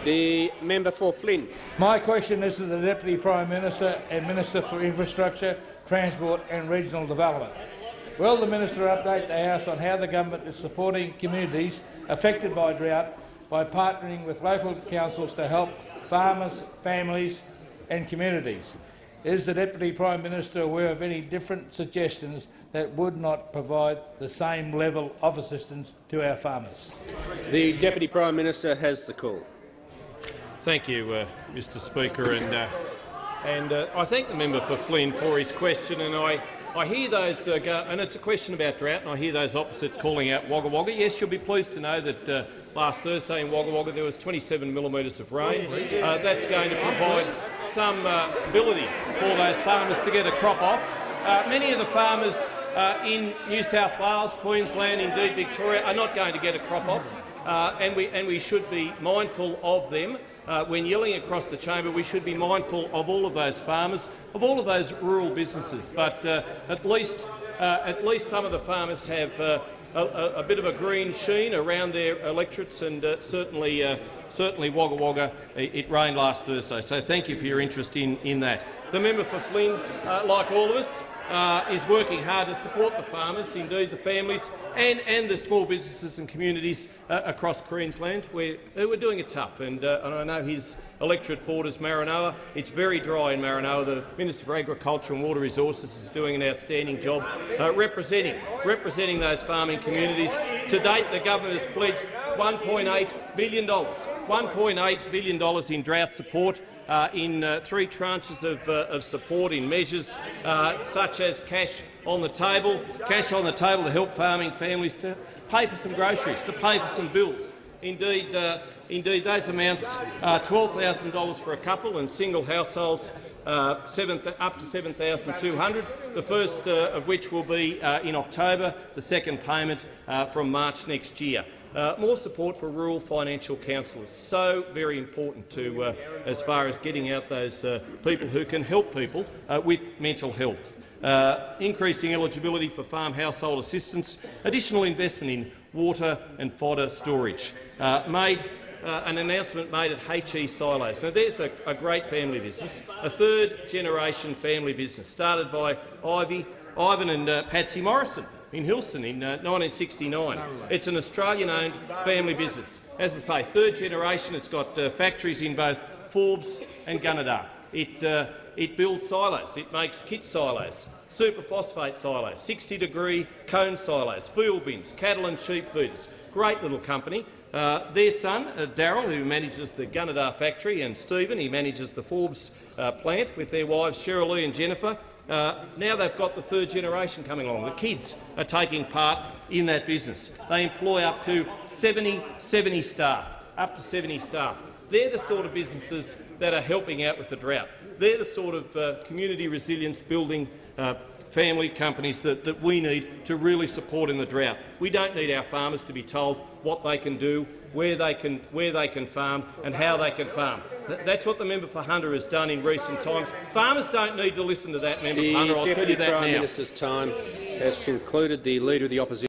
The member for Flynn. My question is to the Deputy Prime Minister and Minister for Infrastructure, Transport and Regional Development. Will the Minister update the House on how the government is supporting communities affected by drought by partnering with local councils to help farmers, families and communities? Is the Deputy Prime Minister aware of any different suggestions that would not provide the same level of assistance to our farmers? The Deputy Prime Minister has the call. Thank you, Mr Speaker, and I thank the member for Flynn for his question. And I hear those, and it's a question about drought, and I hear those opposite calling out Wagga Wagga. Yes, you'll be pleased to know that last Thursday in Wagga Wagga there was 27 millimetres of rain. That's going to provide some ability for those farmers to get a crop off. Many of the farmers in New South Wales, Queensland, indeed Victoria, are not going to get a crop off, and we should be mindful of them. When yelling across the chamber, we should be mindful of all of those farmers, of all of those rural businesses. But at least some of the farmers have a bit of a green sheen around their electorates, and certainly Wagga Wagga, it rained last Thursday. So thank you for your interest in that. The member for Flynn, like all of us, is working hard to support the farmers, indeed the families and the small businesses and communities across Queensland who are doing it tough. And I know his electorate borders Maranoa. It's very dry in Maranoa. The Minister for Agriculture and Water Resources is doing an outstanding job representing those farming communities. To date, the government has pledged $1.8 billion, $1.8 billion in drought support. In 3 tranches of support in measures such as cash on the table to help farming families to pay for some groceries, to pay for some bills. Indeed, those amounts are $12,000 for a couple and single households up to $7,200, the first of which will be in October, the second payment from March next year. More support for rural financial counsellors, so very important to as far as getting out those people who can help people with mental health. Increasing eligibility for farm household assistance, additional investment in water and fodder storage. An announcement made at HE Silos. Now, there's a great family business, a third-generation family business started by Ivan and Patsy Morrison in Hilson in 1969. It's an Australian-owned family business. As I say, third generation. It's got factories in both Forbes and Gunnedah. It builds silos. It makes kit silos, superphosphate silos, 60-degree cone silos, fuel bins, cattle and sheep feeders. Great little company. Their son, Darryl, who manages the Gunnedah factory, and Stephen, he manages the Forbes plant with their wives Cheryl Lee and Jennifer. Now they've got the third generation coming along. The kids are taking part in that business. They employ up to 70 staff. Up to 70 staff. They're the sort of businesses that are helping out with the drought. They're the sort of community resilience building family companies that we need to really support in the drought. We don't need our farmers to be told what they can do, where they can farm and how they can farm. That's what the member for Hunter has done in recent times. Farmers don't need to listen to that member for Hunter. I'll tell you that now. The Deputy Prime Minister's time has concluded. The Leader of the Opposition.